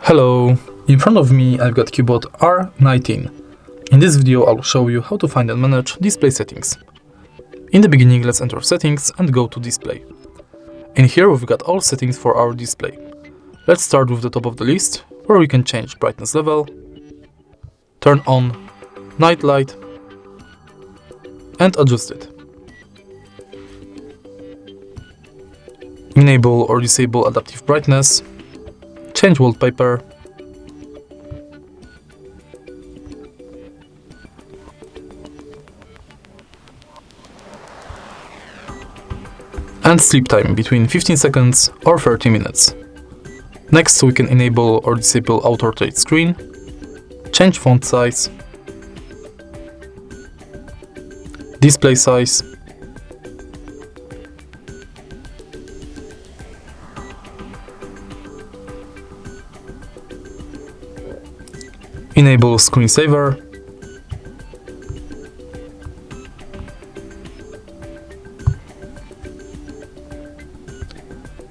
Hello, in front of me I've got CUBOT R19. In this video I'll show you how to find and manage display settings. In the beginning, let's enter settings and go to display. In here we've got all settings for our display. Let's start with the top of the list, where we can change brightness level, turn on night light and adjust it. Enable or disable adaptive brightness, change wallpaper, and sleep time between 15 seconds or 30 minutes. Next, we can enable or disable auto rotate screen, change font size, display size, enable screensaver,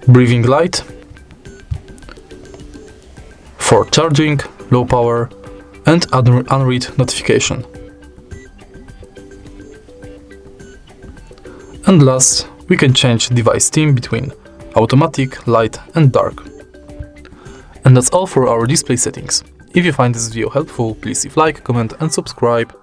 breathing light for charging, low power and unread notification. And last, we can change device theme between automatic, light and dark. And that's all for our display settings. If you find this video helpful, please leave like, comment and subscribe.